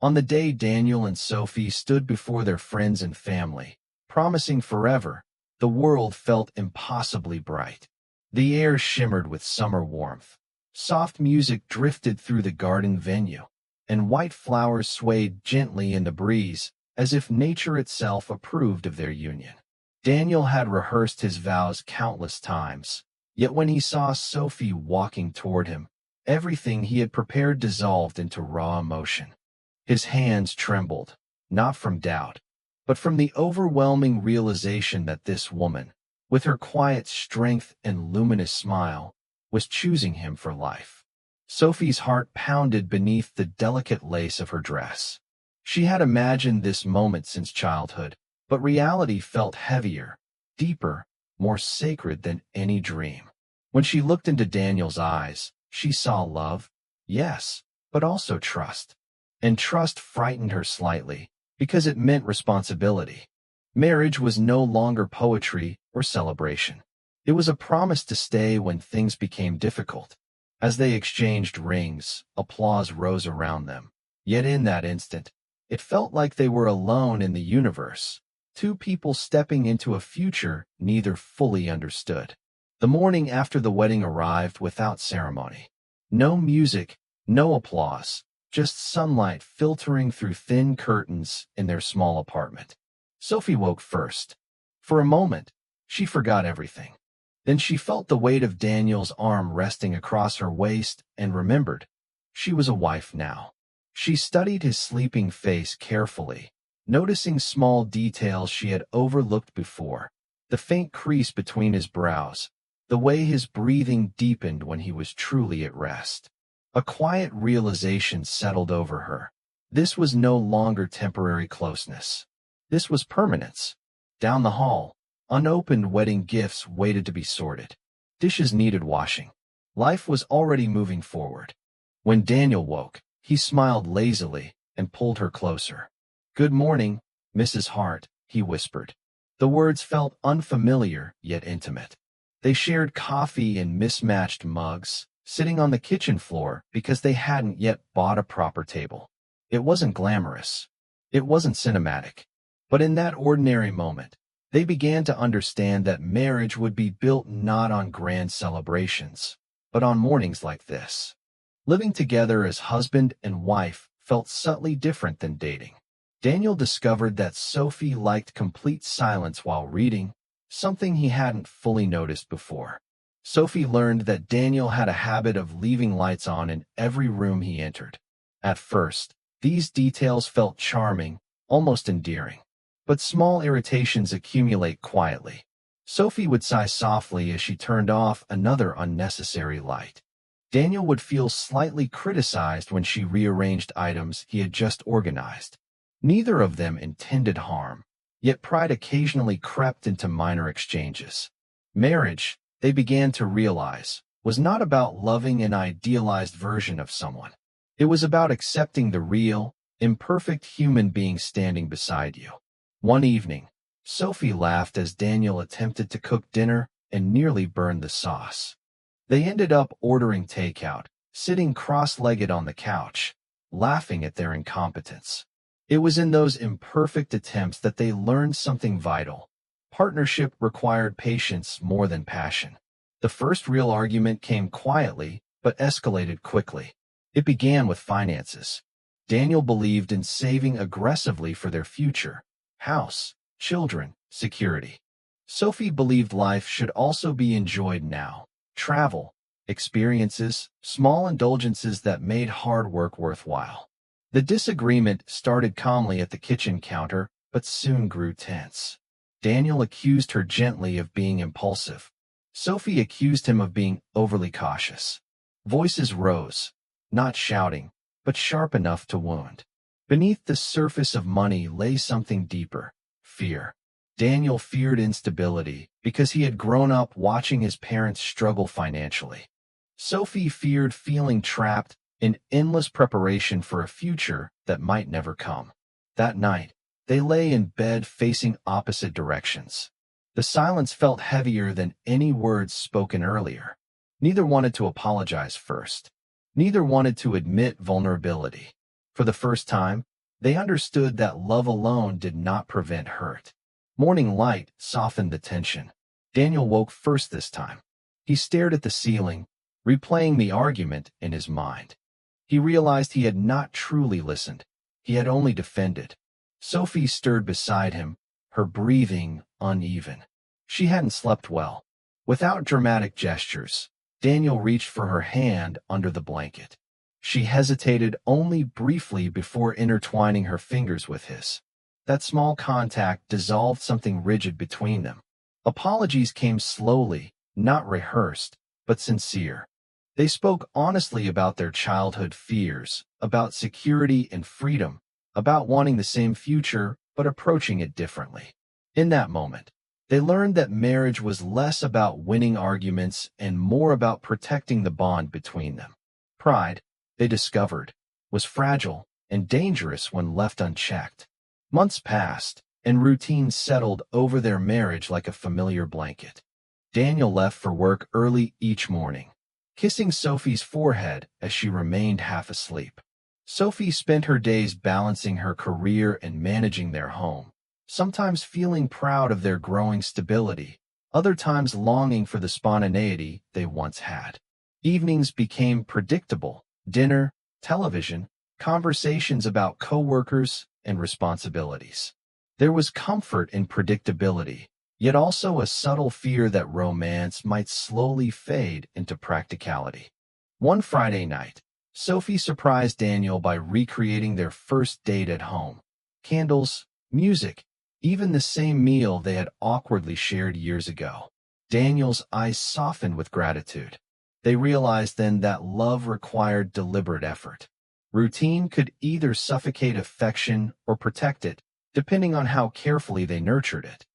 On the day Daniel and Sophie stood before their friends and family, promising forever, the world felt impossibly bright. The air shimmered with summer warmth. Soft music drifted through the garden venue, and white flowers swayed gently in the breeze, as if nature itself approved of their union. Daniel had rehearsed his vows countless times, yet when he saw Sophie walking toward him, everything he had prepared dissolved into raw emotion. His hands trembled, not from doubt, but from the overwhelming realization that this woman, with her quiet strength and luminous smile, was choosing him for life. Sophie's heart pounded beneath the delicate lace of her dress. She had imagined this moment since childhood, but reality felt heavier, deeper, more sacred than any dream. When she looked into Daniel's eyes, she saw love, yes, but also trust. And trust frightened her slightly, because it meant responsibility. Marriage was no longer poetry or celebration. It was a promise to stay when things became difficult. As they exchanged rings, applause rose around them. Yet in that instant, it felt like they were alone in the universe, two people stepping into a future neither fully understood. The morning after the wedding arrived without ceremony. No music, no applause, just sunlight filtering through thin curtains in their small apartment. Sophie woke first. For a moment, she forgot everything. Then she felt the weight of Daniel's arm resting across her waist and remembered. She was a wife now. She studied his sleeping face carefully, noticing small details she had overlooked before. The faint crease between his brows, the way his breathing deepened when he was truly at rest. A quiet realization settled over her. This was no longer temporary closeness. This was permanence. Down the hall, unopened wedding gifts waited to be sorted. Dishes needed washing. Life was already moving forward. When Daniel woke, he smiled lazily and pulled her closer. "Good morning, Mrs. Hart," he whispered. The words felt unfamiliar yet intimate. They shared coffee in mismatched mugs, sitting on the kitchen floor because they hadn't yet bought a proper table. It wasn't glamorous. It wasn't cinematic. But in that ordinary moment, they began to understand that marriage would be built not on grand celebrations, but on mornings like this. Living together as husband and wife felt subtly different than dating. Daniel discovered that Sophie liked complete silence while reading, something he hadn't fully noticed before. Sophie learned that Daniel had a habit of leaving lights on in every room he entered. At first, these details felt charming, almost endearing. But small irritations accumulate quietly. Sophie would sigh softly as she turned off another unnecessary light. Daniel would feel slightly criticized when she rearranged items he had just organized. Neither of them intended harm, yet pride occasionally crept into minor exchanges. Marriage, they began to realize, was not about loving an idealized version of someone. It was about accepting the real, imperfect human being standing beside you. One evening, Sophie laughed as Daniel attempted to cook dinner and nearly burned the sauce. They ended up ordering takeout, sitting cross-legged on the couch, laughing at their incompetence. It was in those imperfect attempts that they learned something vital. Partnership required patience more than passion. The first real argument came quietly, but escalated quickly. It began with finances. Daniel believed in saving aggressively for their future: house, children, security. Sophie believed life should also be enjoyed now: travel, experiences, small indulgences that made hard work worthwhile. The disagreement started calmly at the kitchen counter, but soon grew tense. Daniel accused her gently of being impulsive. Sophie accused him of being overly cautious. Voices rose, not shouting, but sharp enough to wound. Beneath the surface of money lay something deeper: fear. Daniel feared instability because he had grown up watching his parents struggle financially. Sophie feared feeling trapped in endless preparation for a future that might never come. That night, they lay in bed facing opposite directions. The silence felt heavier than any words spoken earlier. Neither wanted to apologize first. Neither wanted to admit vulnerability. For the first time, They understood that love alone did not prevent hurt. Morning light softened the tension. Daniel woke first this time. He stared at the ceiling, replaying the argument in his mind. He realized he had not truly listened. He had only defended. Sophie stirred beside him, her breathing uneven. She hadn't slept well. Without dramatic gestures, Daniel reached for her hand under the blanket. She hesitated only briefly before intertwining her fingers with his. That small contact dissolved something rigid between them. Apologies came slowly, not rehearsed, but sincere. They spoke honestly about their childhood fears, about security and freedom, about wanting the same future but approaching it differently. In that moment, they learned that marriage was less about winning arguments and more about protecting the bond between them. Pride, they discovered, was fragile and dangerous when left unchecked. Months passed, and routine settled over their marriage like a familiar blanket. Daniel left for work early each morning, kissing Sophie's forehead as she remained half asleep. Sophie spent her days balancing her career and managing their home, sometimes feeling proud of their growing stability, other times longing for the spontaneity they once had. Evenings became predictable: dinner, television, conversations about coworkers, and responsibilities. There was comfort in predictability, yet also a subtle fear that romance might slowly fade into practicality. One Friday night, Sophie surprised Daniel by recreating their first date at home. Candles, music, even the same meal they had awkwardly shared years ago. Daniel's eyes softened with gratitude. They realized then that love required deliberate effort. Routine could either suffocate affection or protect it, depending on how carefully they nurtured it.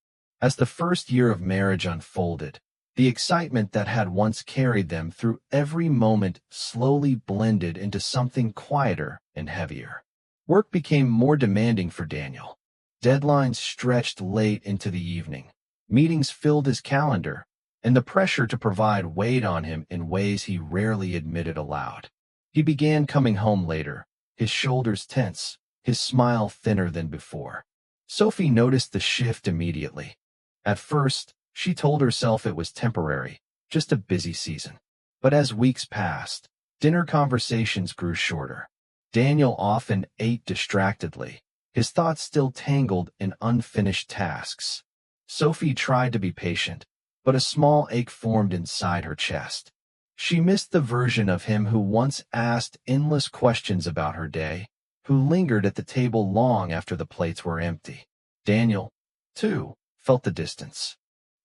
As the first year of marriage unfolded, the excitement that had once carried them through every moment slowly blended into something quieter and heavier. Work became more demanding for Daniel. Deadlines stretched late into the evening. Meetings filled his calendar, and the pressure to provide weighed on him in ways he rarely admitted aloud. He began coming home later, his shoulders tense, his smile thinner than before. Sophie noticed the shift immediately. At first, she told herself it was temporary, just a busy season. But as weeks passed, dinner conversations grew shorter. Daniel often ate distractedly, his thoughts still tangled in unfinished tasks. Sophie tried to be patient, but a small ache formed inside her chest. She missed the version of him who once asked endless questions about her day, who lingered at the table long after the plates were empty. Daniel, too, felt the distance.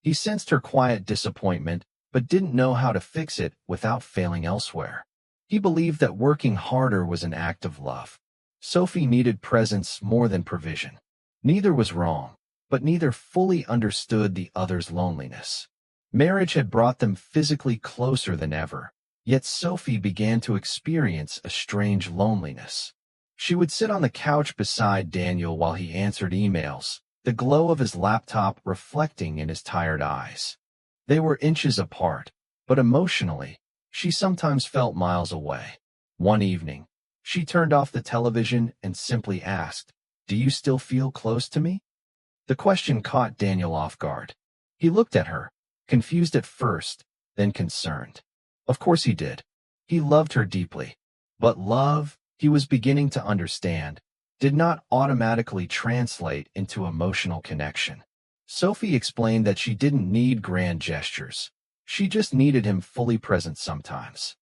He sensed her quiet disappointment, but didn't know how to fix it without failing elsewhere. He believed that working harder was an act of love. Sophie needed presence more than provision. Neither was wrong, but neither fully understood the other's loneliness. Marriage had brought them physically closer than ever, yet Sophie began to experience a strange loneliness. She would sit on the couch beside Daniel while he answered emails, the glow of his laptop reflecting in his tired eyes. They were inches apart, but emotionally, she sometimes felt miles away. One evening, she turned off the television and simply asked, "Do you still feel close to me?" The question caught Daniel off guard. He looked at her, confused at first, then concerned. Of course he did. He loved her deeply. But love, he was beginning to understand, did not automatically translate into emotional connection. Sophie explained that she didn't need grand gestures. She just needed him fully present sometimes.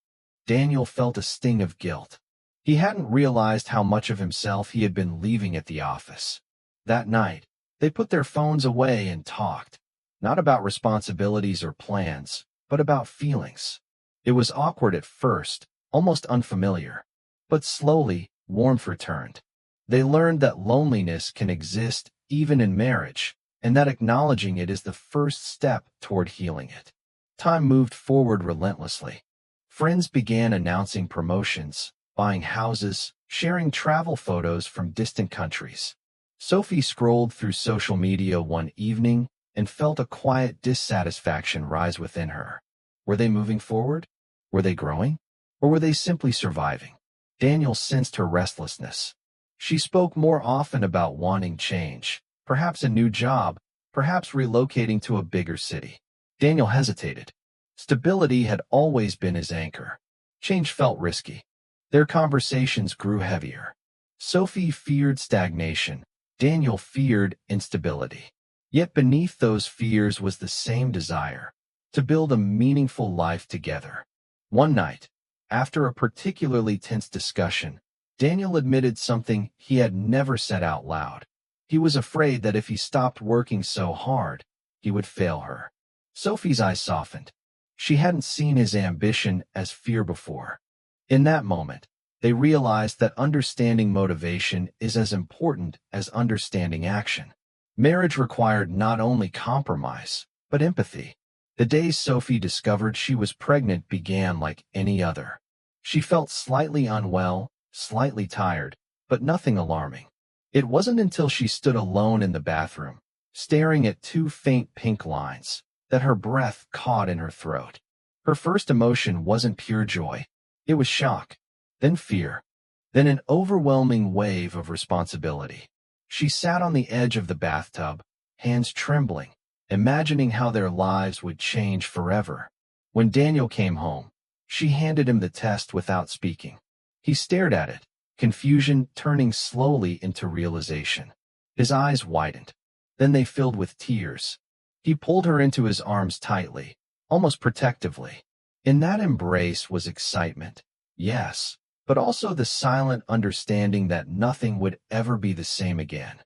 Daniel felt a sting of guilt. He hadn't realized how much of himself he had been leaving at the office. That night, they put their phones away and talked, not about responsibilities or plans, but about feelings. It was awkward at first, almost unfamiliar, but slowly, warmth returned. They learned that loneliness can exist even in marriage, and that acknowledging it is the first step toward healing it. Time moved forward relentlessly. Friends began announcing promotions, buying houses, sharing travel photos from distant countries. Sophie scrolled through social media one evening and felt a quiet dissatisfaction rise within her. Were they moving forward? Were they growing? Or were they simply surviving? Daniel sensed her restlessness. She spoke more often about wanting change, perhaps a new job, perhaps relocating to a bigger city. Daniel hesitated. Stability had always been his anchor. Change felt risky. Their conversations grew heavier. Sophie feared stagnation. Daniel feared instability. Yet beneath those fears was the same desire, to build a meaningful life together. One night, after a particularly tense discussion, Daniel admitted something he had never said out loud. He was afraid that if he stopped working so hard, he would fail her. Sophie's eyes softened. She hadn't seen his ambition as fear before. In that moment, they realized that understanding motivation is as important as understanding action. Marriage required not only compromise, but empathy. The day Sophie discovered she was pregnant began like any other. She felt slightly unwell, slightly tired, but nothing alarming. It wasn't until she stood alone in the bathroom, staring at two faint pink lines, that her breath caught in her throat. Her first emotion wasn't pure joy. It was shock, then fear, then an overwhelming wave of responsibility. She sat on the edge of the bathtub, hands trembling, imagining how their lives would change forever. When Daniel came home, she handed him the test without speaking. He stared at it, confusion turning slowly into realization. His eyes widened. Then they filled with tears. He pulled her into his arms tightly, almost protectively. In that embrace was excitement, yes, but also the silent understanding that nothing would ever be the same again.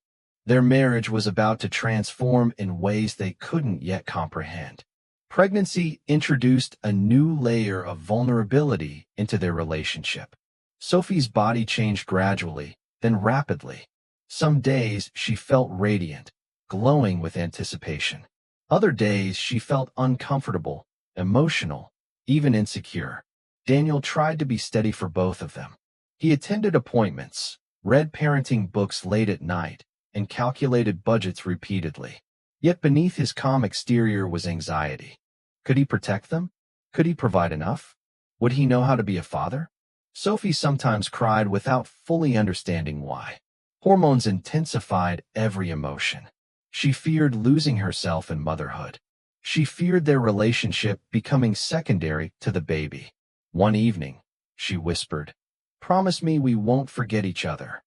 Their marriage was about to transform in ways they couldn't yet comprehend. Pregnancy introduced a new layer of vulnerability into their relationship. Sophie's body changed gradually, then rapidly. Some days she felt radiant, glowing with anticipation. Other days she felt uncomfortable, emotional, even insecure. Daniel tried to be steady for both of them. He attended appointments, read parenting books late at night, and calculated budgets repeatedly. Yet beneath his calm exterior was anxiety. Could he protect them? Could he provide enough? Would he know how to be a father? Sophie sometimes cried without fully understanding why. Hormones intensified every emotion. She feared losing herself in motherhood. She feared their relationship becoming secondary to the baby. One evening, she whispered, "Promise me we won't forget each other."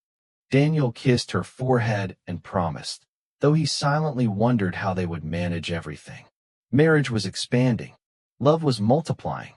Daniel kissed her forehead and promised, though he silently wondered how they would manage everything. Marriage was expanding. Love was multiplying.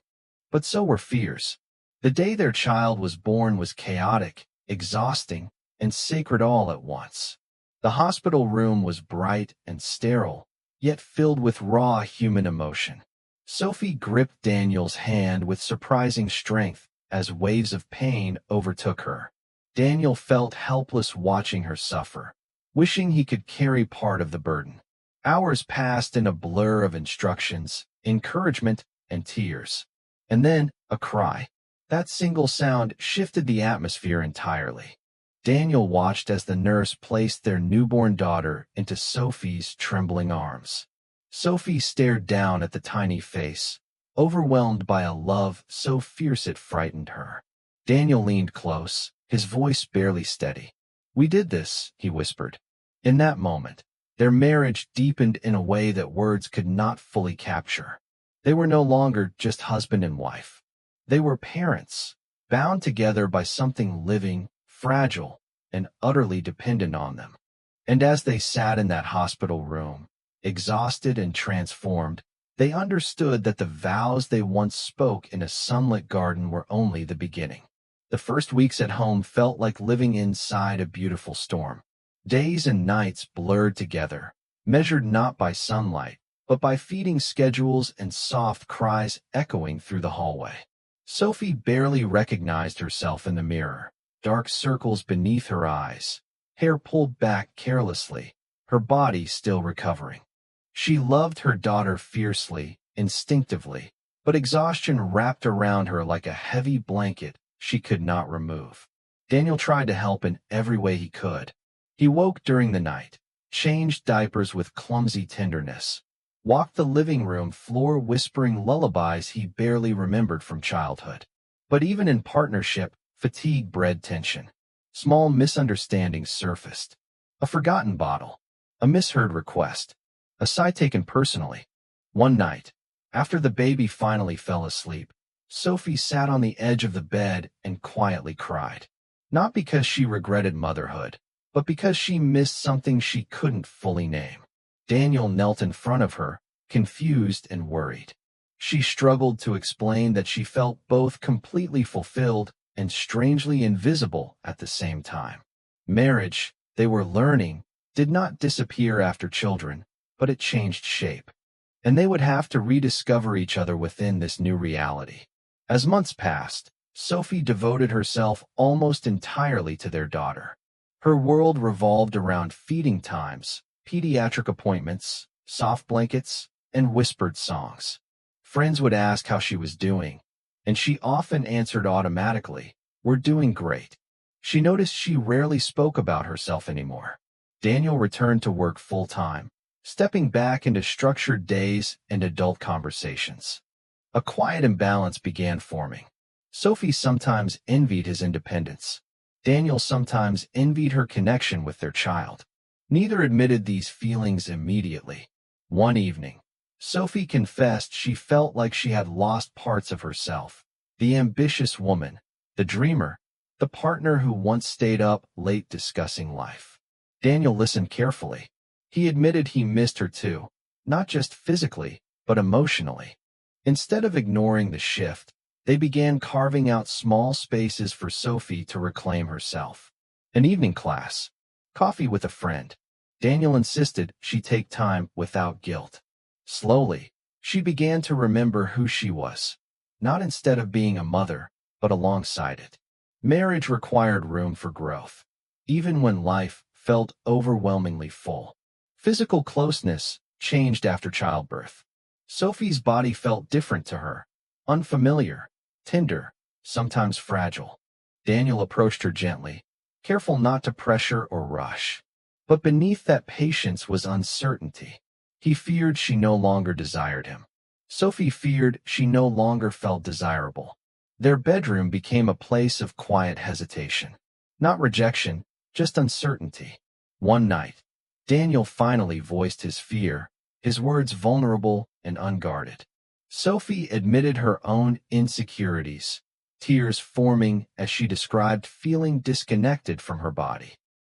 But so were fears. The day their child was born was chaotic, exhausting, and sacred all at once. The hospital room was bright and sterile, yet filled with raw human emotion. Sophie gripped Daniel's hand with surprising strength as waves of pain overtook her. Daniel felt helpless watching her suffer, wishing he could carry part of the burden. Hours passed in a blur of instructions, encouragement, and tears. And then, a cry. That single sound shifted the atmosphere entirely. Daniel watched as the nurse placed their newborn daughter into Sophie's trembling arms. Sophie stared down at the tiny face, overwhelmed by a love so fierce it frightened her. Daniel leaned close, his voice barely steady. "We did this," he whispered. In that moment, their marriage deepened in a way that words could not fully capture. They were no longer just husband and wife. They were parents, bound together by something living, fragile, and utterly dependent on them. And as they sat in that hospital room, exhausted and transformed, they understood that the vows they once spoke in a sunlit garden were only the beginning. The first weeks at home felt like living inside a beautiful storm. Days and nights blurred together, measured not by sunlight, but by feeding schedules and soft cries echoing through the hallway. Sophie barely recognized herself in the mirror, dark circles beneath her eyes, hair pulled back carelessly, her body still recovering. She loved her daughter fiercely, instinctively, but exhaustion wrapped around her like a heavy blanket she could not remove. Daniel tried to help in every way he could. He woke during the night, changed diapers with clumsy tenderness, walked the living room floor whispering lullabies he barely remembered from childhood. But even in partnership, fatigue bred tension. Small misunderstandings surfaced. A forgotten bottle, a misheard request, a sigh taken personally. One night, after the baby finally fell asleep, Sophie sat on the edge of the bed and quietly cried. Not because she regretted motherhood, but because she missed something she couldn't fully name. Daniel knelt in front of her, confused and worried. She struggled to explain that she felt both completely fulfilled and strangely invisible at the same time. Marriage, they were learning, did not disappear after children, but it changed shape. And they would have to rediscover each other within this new reality. As months passed, Sophie devoted herself almost entirely to their daughter. Her world revolved around feeding times, pediatric appointments, soft blankets, and whispered songs. Friends would ask how she was doing, and she often answered automatically, "We're doing great." She noticed she rarely spoke about herself anymore. Daniel returned to work full-time, stepping back into structured days and adult conversations. A quiet imbalance began forming. Sophie sometimes envied his independence. Daniel sometimes envied her connection with their child. Neither admitted these feelings immediately. One evening, Sophie confessed she felt like she had lost parts of herself. The ambitious woman, the dreamer, the partner who once stayed up late discussing life. Daniel listened carefully. He admitted he missed her too, not just physically, but emotionally. Instead of ignoring the shift, they began carving out small spaces for Sophie to reclaim herself. An evening class, coffee with a friend. Daniel insisted she take time without guilt. Slowly, she began to remember who she was, not instead of being a mother, but alongside it. Marriage required room for growth, even when life felt overwhelmingly full. Physical closeness changed after childbirth. Sophie's body felt different to her, unfamiliar, tender, sometimes fragile. Daniel approached her gently, careful not to pressure or rush. But beneath that patience was uncertainty. He feared she no longer desired him. Sophie feared she no longer felt desirable. Their bedroom became a place of quiet hesitation. Not rejection, just uncertainty. One night, Daniel finally voiced his fear, his words vulnerable and unguarded. Sophie admitted her own insecurities, tears forming as she described feeling disconnected from her body.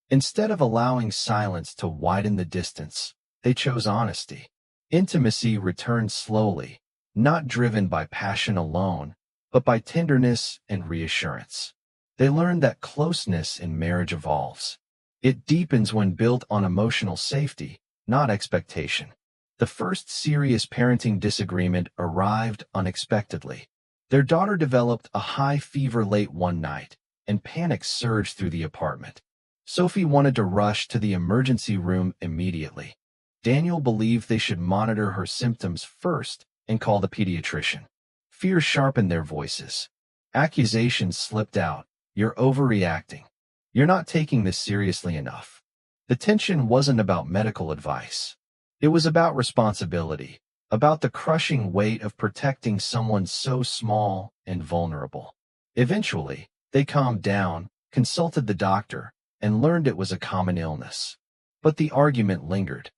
Instead of allowing silence to widen the distance, they chose honesty. Intimacy returned slowly, not driven by passion alone, but by tenderness and reassurance. They learned that closeness in marriage evolves. It deepens when built on emotional safety, not expectation. The first serious parenting disagreement arrived unexpectedly. Their daughter developed a high fever late one night, and panic surged through the apartment. Sophie wanted to rush to the emergency room immediately. Daniel believed they should monitor her symptoms first and call the pediatrician. Fear sharpened their voices. Accusations slipped out. "You're overreacting. You're not taking this seriously enough." The tension wasn't about medical advice. It was about responsibility, about the crushing weight of protecting someone so small and vulnerable. Eventually, they calmed down, consulted the doctor, and learned it was a common illness. But the argument lingered.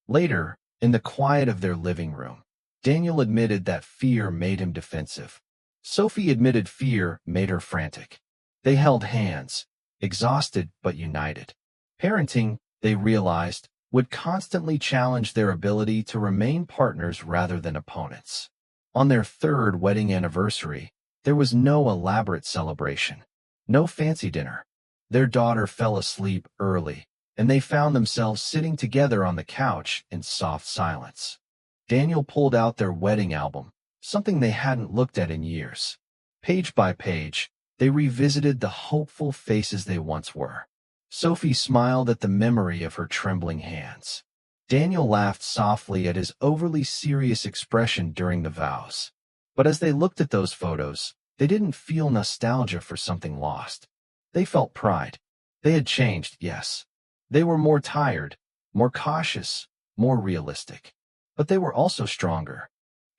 Later, in the quiet of their living room, Daniel admitted that fear made him defensive. Sophie admitted fear made her frantic. They held hands, exhausted but united. Parenting, they realized, would constantly challenge their ability to remain partners rather than opponents. On their third wedding anniversary, there was no elaborate celebration, no fancy dinner. Their daughter fell asleep early, and they found themselves sitting together on the couch in soft silence. Daniel pulled out their wedding album, something they hadn't looked at in years. Page by page, they revisited the hopeful faces they once were. Sophie smiled at the memory of her trembling hands. Daniel laughed softly at his overly serious expression during the vows. But as they looked at those photos, they didn't feel nostalgia for something lost. They felt pride. They had changed, yes. They were more tired, more cautious, more realistic. But they were also stronger.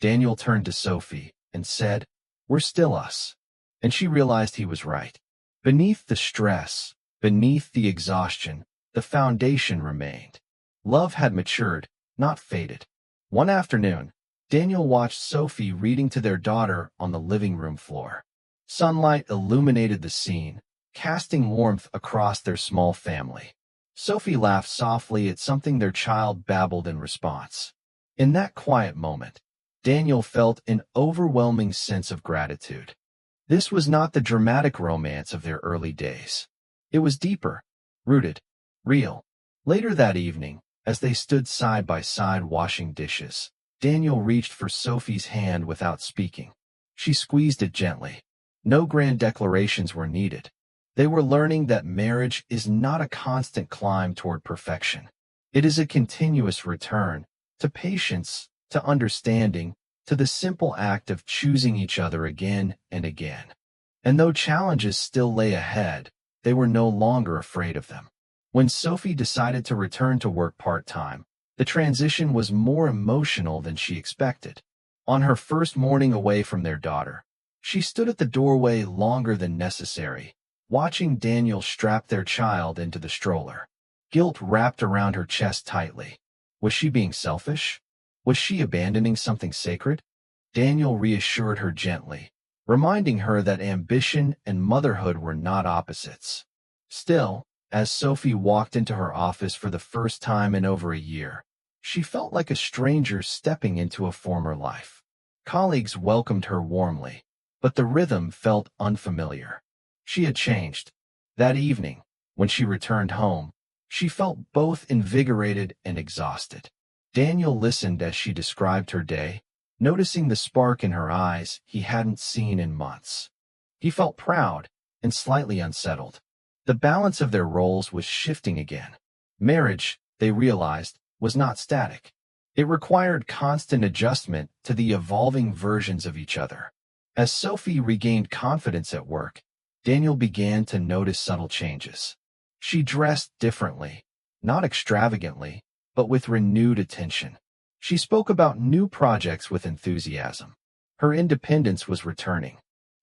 Daniel turned to Sophie and said, "We're still us." And she realized he was right. Beneath the stress, Beneath the exhaustion, the foundation remained. Love had matured, not faded. One afternoon, Daniel watched Sophie reading to their daughter on the living room floor. Sunlight illuminated the scene, casting warmth across their small family. Sophie laughed softly at something their child babbled in response. In that quiet moment, Daniel felt an overwhelming sense of gratitude. This was not the dramatic romance of their early days. It was deeper, rooted, real. Later that evening, as they stood side by side washing dishes, Daniel reached for Sophie's hand without speaking. She squeezed it gently. No grand declarations were needed. They were learning that marriage is not a constant climb toward perfection. It is a continuous return to patience, to understanding, to the simple act of choosing each other again and again. And though challenges still lay ahead, they were no longer afraid of them. When Sophie decided to return to work part-time, the transition was more emotional than she expected. On her first morning away from their daughter, she stood at the doorway longer than necessary, watching Daniel strap their child into the stroller. Guilt wrapped around her chest tightly. Was she being selfish? Was she abandoning something sacred? Daniel reassured her gently, reminding her that ambition and motherhood were not opposites. Still, as Sophie walked into her office for the first time in over a year, she felt like a stranger stepping into a former life. Colleagues welcomed her warmly, but the rhythm felt unfamiliar. She had changed. That evening, when she returned home, she felt both invigorated and exhausted. Daniel listened as she described her day, noticing the spark in her eyes he hadn't seen in months. He felt proud and slightly unsettled. The balance of their roles was shifting again. Marriage, they realized, was not static. It required constant adjustment to the evolving versions of each other. As Sophie regained confidence at work, Daniel began to notice subtle changes. She dressed differently, not extravagantly, but with renewed attention. She spoke about new projects with enthusiasm. Her independence was returning.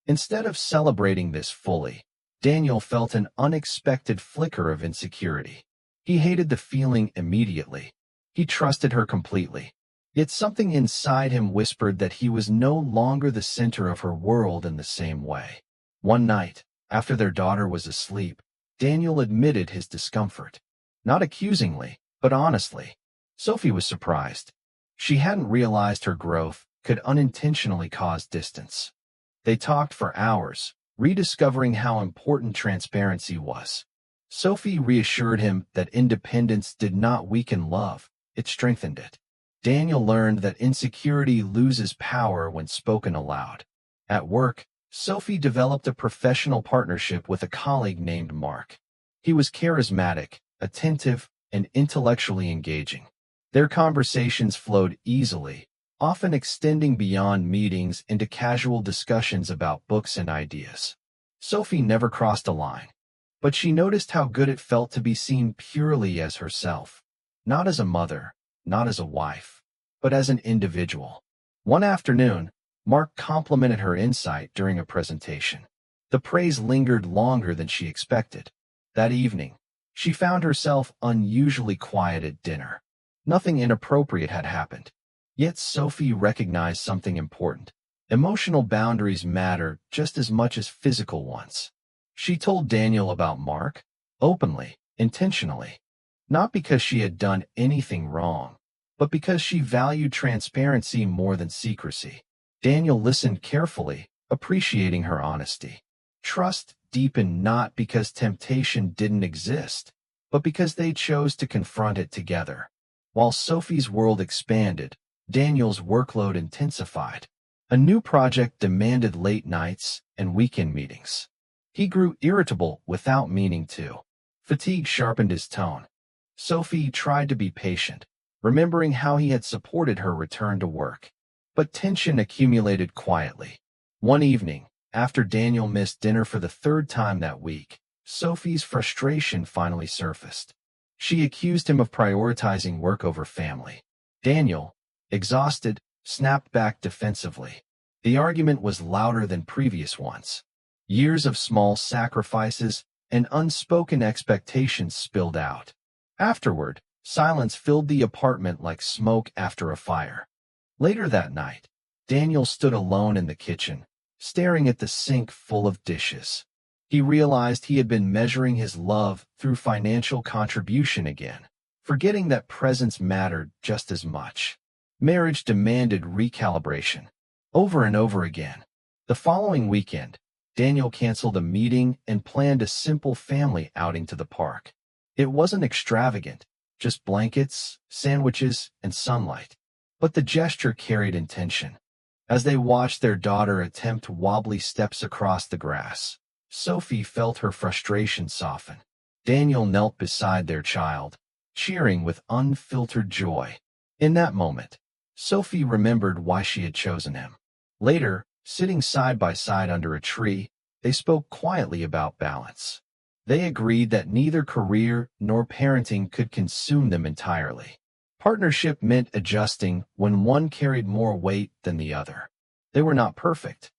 Instead of celebrating this fully, Daniel felt an unexpected flicker of insecurity. He hated the feeling immediately. He trusted her completely. Yet something inside him whispered that he was no longer the center of her world in the same way. One night, after their daughter was asleep, Daniel admitted his discomfort. Not accusingly, but honestly. Sophie was surprised. She hadn't realized her growth could unintentionally cause distance. They talked for hours, rediscovering how important transparency was. Sophie reassured him that independence did not weaken love, it strengthened it. Daniel learned that insecurity loses power when spoken aloud. At work, Sophie developed a professional partnership with a colleague named Mark. He was charismatic, attentive, and intellectually engaging. Their conversations flowed easily, often extending beyond meetings into casual discussions about books and ideas. Sophie never crossed a line, but she noticed how good it felt to be seen purely as herself, not as a mother, not as a wife, but as an individual. One afternoon, Mark complimented her insight during a presentation. The praise lingered longer than she expected. That evening, she found herself unusually quiet at dinner. Nothing inappropriate had happened. Yet Sophie recognized something important. Emotional boundaries matter just as much as physical ones. She told Daniel about Mark, openly, intentionally. Not because she had done anything wrong, but because she valued transparency more than secrecy. Daniel listened carefully, appreciating her honesty. Trust deepened not because temptation didn't exist, but because they chose to confront it together. While Sophie's world expanded, Daniel's workload intensified. A new project demanded late nights and weekend meetings. He grew irritable without meaning to. Fatigue sharpened his tone. Sophie tried to be patient, remembering how he had supported her return to work. But tension accumulated quietly. One evening, after Daniel missed dinner for the third time that week, Sophie's frustration finally surfaced. She accused him of prioritizing work over family. Daniel, exhausted, snapped back defensively. The argument was louder than previous ones. Years of small sacrifices and unspoken expectations spilled out. Afterward, silence filled the apartment like smoke after a fire. Later that night, Daniel stood alone in the kitchen, staring at the sink full of dishes. He realized he had been measuring his love through financial contribution again, forgetting that presence mattered just as much. Marriage demanded recalibration. Over and over again. The following weekend, Daniel canceled a meeting and planned a simple family outing to the park. It wasn't extravagant, just blankets, sandwiches, and sunlight. But the gesture carried intention. As they watched their daughter attempt wobbly steps across the grass, Sophie felt her frustration soften. Daniel knelt beside their child, cheering with unfiltered joy. In that moment, Sophie remembered why she had chosen him. Later, sitting side by side under a tree, they spoke quietly about balance. They agreed that neither career nor parenting could consume them entirely. Partnership meant adjusting when one carried more weight than the other. They were not perfect,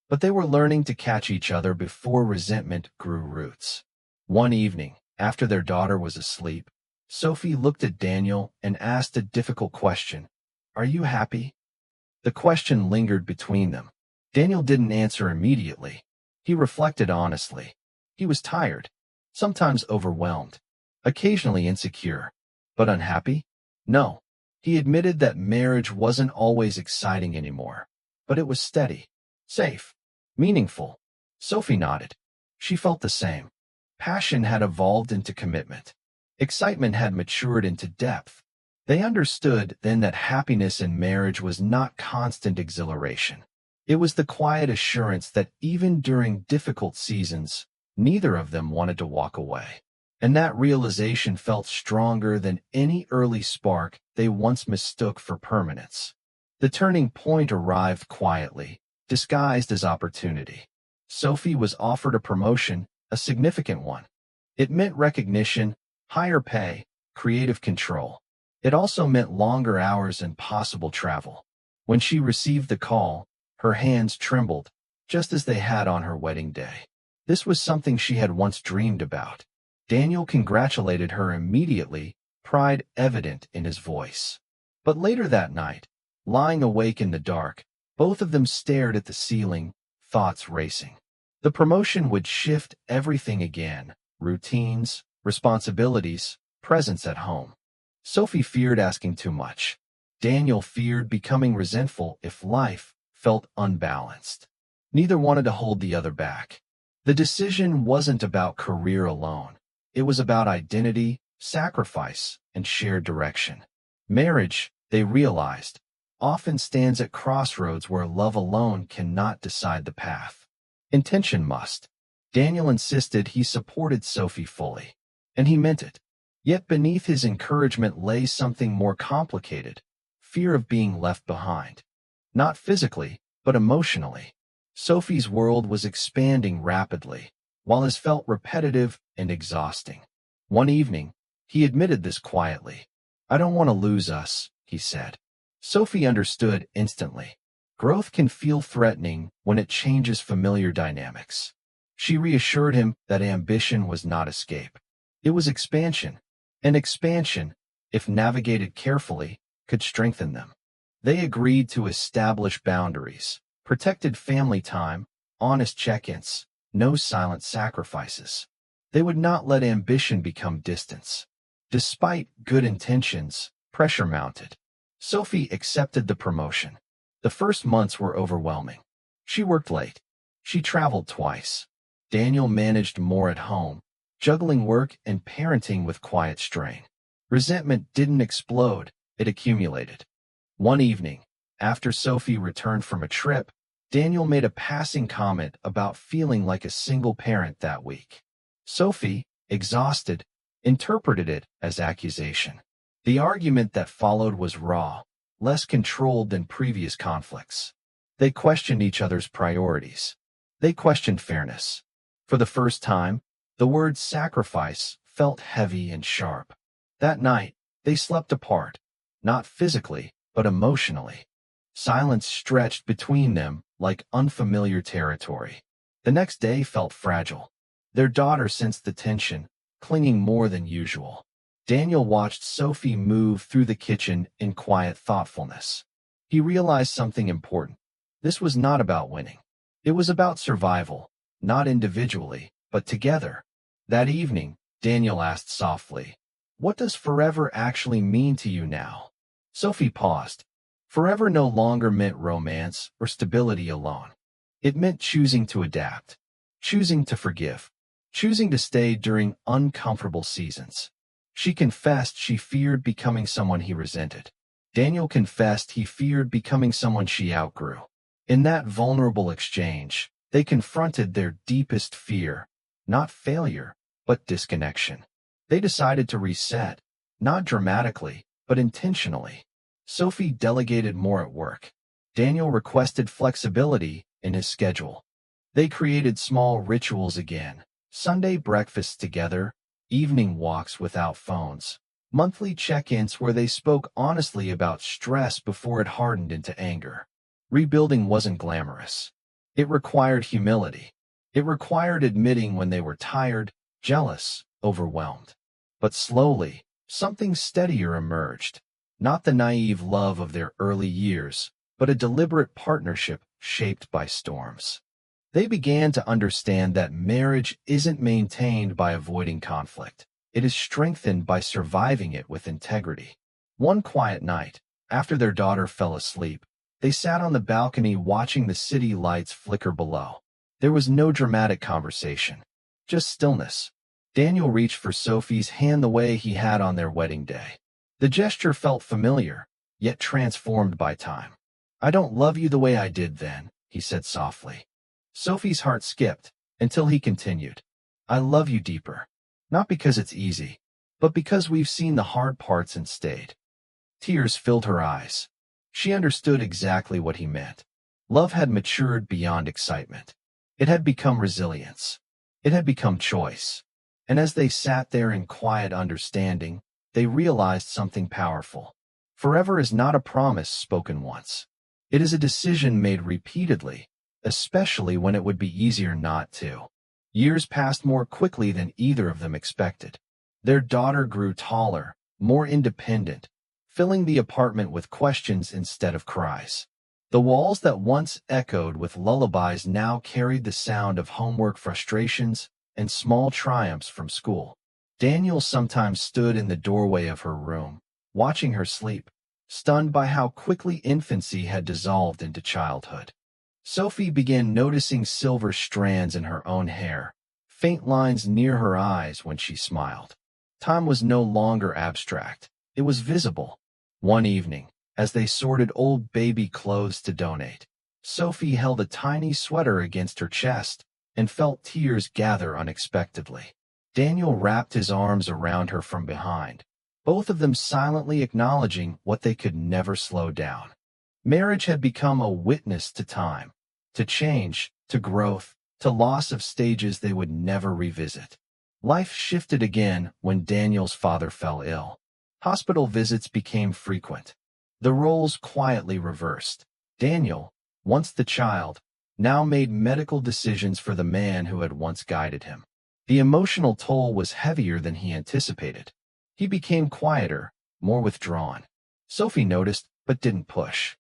but they were learning to catch each other before resentment grew roots. One evening, after their daughter was asleep, Sophie looked at Daniel and asked a difficult question. "Are you happy?" The question lingered between them. Daniel didn't answer immediately. He reflected honestly. He was tired, sometimes overwhelmed, occasionally insecure, but unhappy? No. He admitted that marriage wasn't always exciting anymore, but it was steady, safe, meaningful. Sophie nodded. She felt the same. Passion had evolved into commitment. Excitement had matured into depth. They understood then that happiness in marriage was not constant exhilaration. It was the quiet assurance that even during difficult seasons, neither of them wanted to walk away. And that realization felt stronger than any early spark they once mistook for permanence. The turning point arrived quietly, disguised as opportunity. Sophie was offered a promotion, a significant one. It meant recognition, higher pay, creative control. It also meant longer hours and possible travel. When she received the call, her hands trembled, just as they had on her wedding day. This was something she had once dreamed about. Daniel congratulated her immediately, pride evident in his voice. But later that night, lying awake in the dark, both of them stared at the ceiling, thoughts racing. The promotion would shift everything again: routines, responsibilities, presence at home. Sophie feared asking too much. Daniel feared becoming resentful if life felt unbalanced. Neither wanted to hold the other back. The decision wasn't about career alone. It was about identity, sacrifice, and shared direction. Marriage, they realized, often stands at crossroads where love alone cannot decide the path. Intention must. Daniel insisted he supported Sophie fully, and he meant it. Yet beneath his encouragement lay something more complicated: fear of being left behind. Not physically, but emotionally. Sophie's world was expanding rapidly, while his felt repetitive and exhausting. One evening, he admitted this quietly. "I don't want to lose us," he said. Sophie understood instantly. Growth can feel threatening when it changes familiar dynamics. She reassured him that ambition was not escape. It was expansion. And expansion, if navigated carefully, could strengthen them. They agreed to establish boundaries, protected family time, honest check-ins, no silent sacrifices. They would not let ambition become distance. Despite good intentions, pressure mounted. Sophie accepted the promotion. The first months were overwhelming. She worked late. She traveled twice. Daniel managed more at home, juggling work and parenting with quiet strain. Resentment didn't explode, it accumulated. One evening, after Sophie returned from a trip, Daniel made a passing comment about feeling like a single parent that week. Sophie, exhausted, interpreted it as accusation. The argument that followed was raw, less controlled than previous conflicts. They questioned each other's priorities. They questioned fairness. For the first time, the word sacrifice felt heavy and sharp. That night, they slept apart, not physically, but emotionally. Silence stretched between them like unfamiliar territory. The next day felt fragile. Their daughter sensed the tension, clinging more than usual. Daniel watched Sophie move through the kitchen in quiet thoughtfulness. He realized something important. This was not about winning. It was about survival, not individually, but together. That evening, Daniel asked softly, "What does forever actually mean to you now?" Sophie paused. Forever no longer meant romance or stability alone. It meant choosing to adapt, choosing to forgive, choosing to stay during uncomfortable seasons. She confessed she feared becoming someone he resented. Daniel confessed he feared becoming someone she outgrew. In that vulnerable exchange, they confronted their deepest fear, not failure, but disconnection. They decided to reset, not dramatically, but intentionally. Sophie delegated more at work. Daniel requested flexibility in his schedule. They created small rituals again, Sunday breakfasts together, evening walks without phones, monthly check-ins where they spoke honestly about stress before it hardened into anger. Rebuilding wasn't glamorous. It required humility. It required admitting when they were tired, jealous, overwhelmed. But slowly, something steadier emerged. Not the naive love of their early years, but a deliberate partnership shaped by storms. They began to understand that marriage isn't maintained by avoiding conflict. It is strengthened by surviving it with integrity. One quiet night, after their daughter fell asleep, they sat on the balcony watching the city lights flicker below. There was no dramatic conversation, just stillness. Daniel reached for Sophie's hand the way he had on their wedding day. The gesture felt familiar, yet transformed by time. "I don't love you the way I did then," he said softly. Sophie's heart skipped, until he continued, "I love you deeper. Not because it's easy, but because we've seen the hard parts and stayed." Tears filled her eyes. She understood exactly what he meant. Love had matured beyond excitement. It had become resilience. It had become choice. And as they sat there in quiet understanding, they realized something powerful. Forever is not a promise spoken once. It is a decision made repeatedly, especially when it would be easier not to. Years passed more quickly than either of them expected. Their daughter grew taller, more independent, filling the apartment with questions instead of cries. The walls that once echoed with lullabies now carried the sound of homework frustrations and small triumphs from school. Daniel sometimes stood in the doorway of her room, watching her sleep, stunned by how quickly infancy had dissolved into childhood. Sophie began noticing silver strands in her own hair, faint lines near her eyes when she smiled. Time was no longer abstract. It was visible. One evening, as they sorted old baby clothes to donate, Sophie held a tiny sweater against her chest and felt tears gather unexpectedly. Daniel wrapped his arms around her from behind, both of them silently acknowledging what they could never slow down. Marriage had become a witness to time, to change, to growth, to loss of stages they would never revisit. Life shifted again when Daniel's father fell ill. Hospital visits became frequent. The roles quietly reversed. Daniel, once the child, now made medical decisions for the man who had once guided him. The emotional toll was heavier than he anticipated. He became quieter, more withdrawn. Sophie noticed, but didn't push.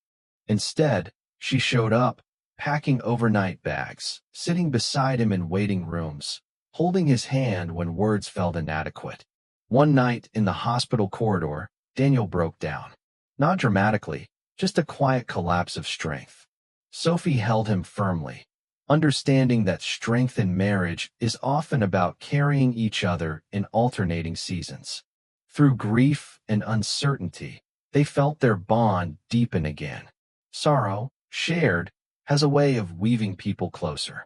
Instead, she showed up, packing overnight bags, sitting beside him in waiting rooms, holding his hand when words felt inadequate. One night in the hospital corridor, Daniel broke down. Not dramatically, just a quiet collapse of strength. Sophie held him firmly, understanding that strength in marriage is often about carrying each other in alternating seasons. Through grief and uncertainty, they felt their bond deepen again. Sorrow, shared, has a way of weaving people closer.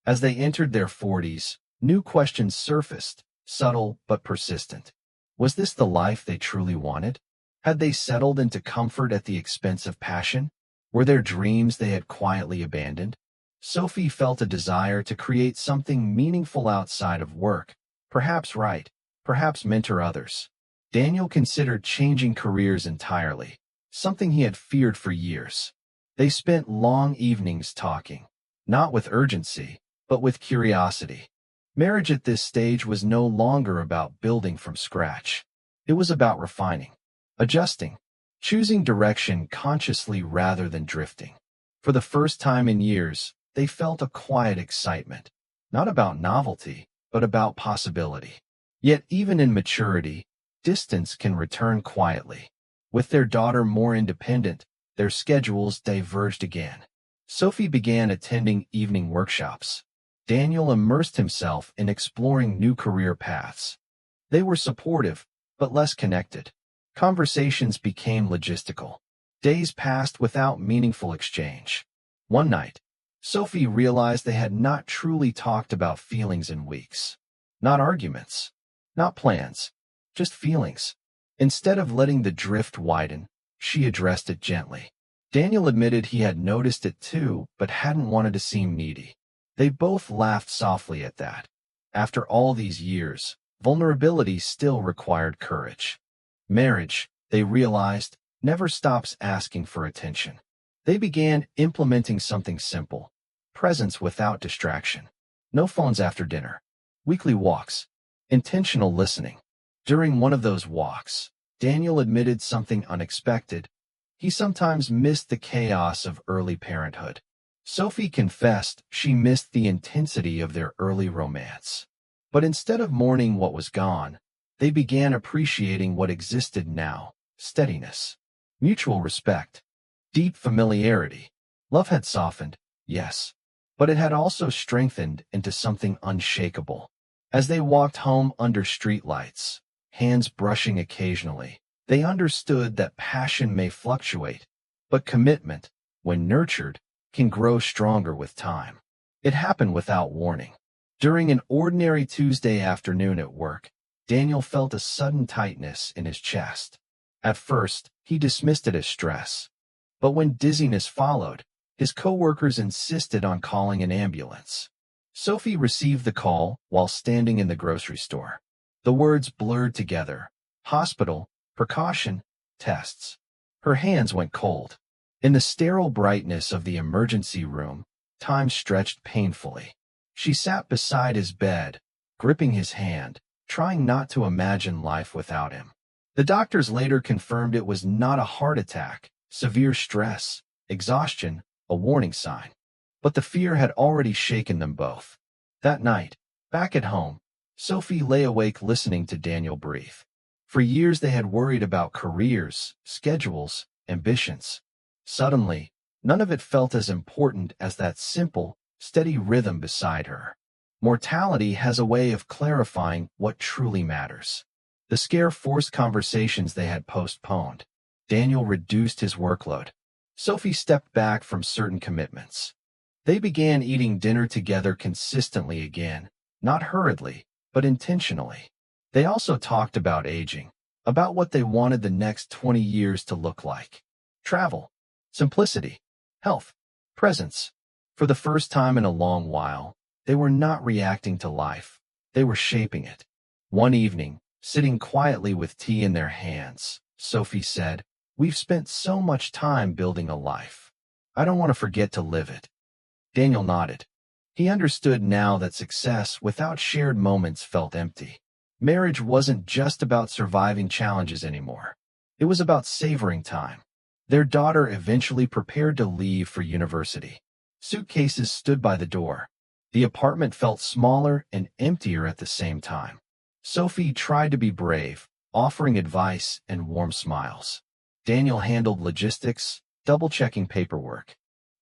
As they entered their 40s, new questions surfaced, subtle but persistent. Was this the life they truly wanted? Had they settled into comfort at the expense of passion? Were there dreams they had quietly abandoned? Sophie felt a desire to create something meaningful outside of work, perhaps write, perhaps mentor others. Daniel considered changing careers entirely, something he had feared for years. They spent long evenings talking, not with urgency, but with curiosity. Marriage at this stage was no longer about building from scratch. It was about refining, adjusting, choosing direction consciously rather than drifting. For the first time in years, they felt a quiet excitement, not about novelty, but about possibility. Yet even in maturity, distance can return quietly. With their daughter more independent, their schedules diverged again. Sophie began attending evening workshops. Daniel immersed himself in exploring new career paths. They were supportive, but less connected. Conversations became logistical. Days passed without meaningful exchange. One night, Sophie realized they had not truly talked about feelings in weeks. Not arguments, not plans, just feelings. Instead of letting the drift widen, she addressed it gently. Daniel admitted he had noticed it too, but hadn't wanted to seem needy. They both laughed softly at that. After all these years, vulnerability still required courage. Marriage, they realized, never stops asking for attention. They began implementing something simple: presence without distraction. No phones after dinner. Weekly walks. Intentional listening. During one of those walks, Daniel admitted something unexpected. He sometimes missed the chaos of early parenthood. Sophie confessed she missed the intensity of their early romance. But instead of mourning what was gone, they began appreciating what existed now: steadiness, mutual respect, deep familiarity. Love had softened, yes, but it had also strengthened into something unshakable. As they walked home under streetlights, hands brushing occasionally, they understood that passion may fluctuate, but commitment, when nurtured, can grow stronger with time. It happened without warning. During an ordinary Tuesday afternoon at work, Daniel felt a sudden tightness in his chest. At first, he dismissed it as stress. But when dizziness followed, his coworkers insisted on calling an ambulance. Sophie received the call while standing in the grocery store. The words blurred together: hospital, precaution, tests. Her hands went cold. In the sterile brightness of the emergency room, time stretched painfully. She sat beside his bed, gripping his hand, trying not to imagine life without him. The doctors later confirmed it was not a heart attack, severe stress, exhaustion, a warning sign. But the fear had already shaken them both. That night, back at home, Sophie lay awake listening to Daniel breathe. For years they had worried about careers, schedules, ambitions. Suddenly, none of it felt as important as that simple, steady rhythm beside her. Mortality has a way of clarifying what truly matters. The scare forced conversations they had postponed. Daniel reduced his workload. Sophie stepped back from certain commitments. They began eating dinner together consistently again, not hurriedly, but intentionally. They also talked about aging, about what they wanted the next 20 years to look like. Travel, simplicity, health, presence. For the first time in a long while, they were not reacting to life. They were shaping it. One evening, sitting quietly with tea in their hands, Sophie said, "We've spent so much time building a life. I don't want to forget to live it." Daniel nodded. He understood now that success without shared moments felt empty. Marriage wasn't just about surviving challenges anymore. It was about savoring time. Their daughter eventually prepared to leave for university. Suitcases stood by the door. The apartment felt smaller and emptier at the same time. Sophie tried to be brave, offering advice and warm smiles. Daniel handled logistics, double-checking paperwork.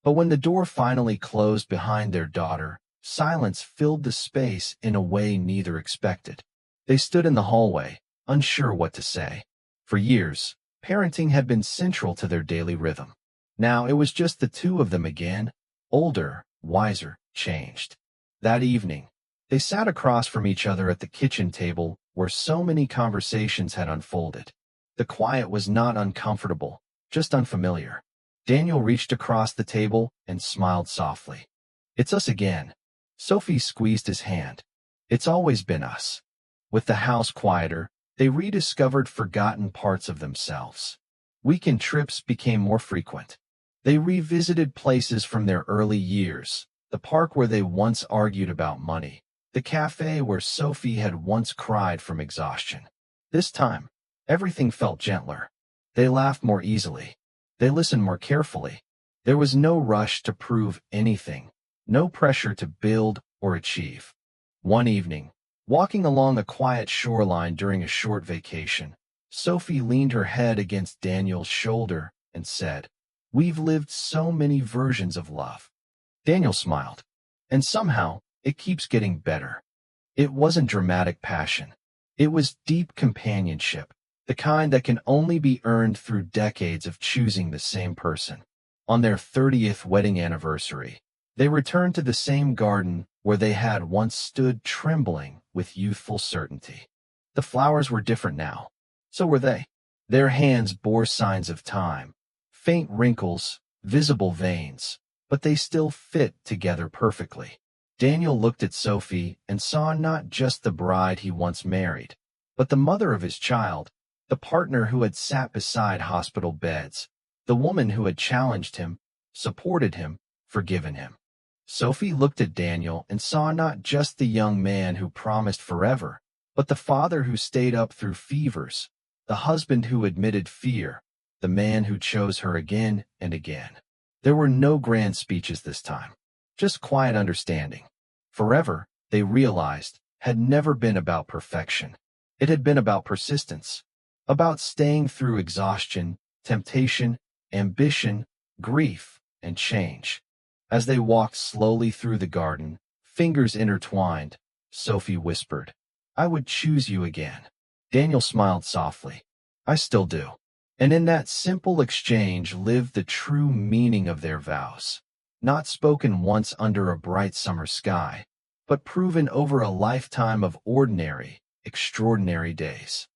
But when the door finally closed behind their daughter, silence filled the space in a way neither expected. They stood in the hallway, unsure what to say. For years, parenting had been central to their daily rhythm. Now it was just the two of them again, older, wiser, changed. That evening, they sat across from each other at the kitchen table where so many conversations had unfolded. The quiet was not uncomfortable, just unfamiliar. Daniel reached across the table and smiled softly. "It's us again." Sophie squeezed his hand. "It's always been us." With the house quieter, they rediscovered forgotten parts of themselves. Weekend trips became more frequent. They revisited places from their early years, the park where they once argued about money, the cafe where Sophie had once cried from exhaustion. This time, everything felt gentler. They laughed more easily. They listened more carefully. There was no rush to prove anything, no pressure to build or achieve. One evening, walking along a quiet shoreline during a short vacation, Sophie leaned her head against Daniel's shoulder and said, "We've lived so many versions of love." Daniel smiled. "And somehow, it keeps getting better." It wasn't dramatic passion. It was deep companionship, the kind that can only be earned through decades of choosing the same person. On their 30th wedding anniversary, they returned to the same garden where they had once stood trembling with youthful certainty. The flowers were different now. So were they. Their hands bore signs of time, faint wrinkles, visible veins, but they still fit together perfectly. Daniel looked at Sophie and saw not just the bride he once married, but the mother of his child, the partner who had sat beside hospital beds, the woman who had challenged him, supported him, forgiven him. Sophie looked at Daniel and saw not just the young man who promised forever, but the father who stayed up through fevers, the husband who admitted fear, the man who chose her again and again. There were no grand speeches this time, just quiet understanding. Forever, they realized, had never been about perfection. It had been about persistence, about staying through exhaustion, temptation, ambition, grief, and change. As they walked slowly through the garden, fingers intertwined, Sophie whispered, "I would choose you again." Daniel smiled softly. "I still do." And in that simple exchange lived the true meaning of their vows, not spoken once under a bright summer sky, but proven over a lifetime of ordinary, extraordinary days.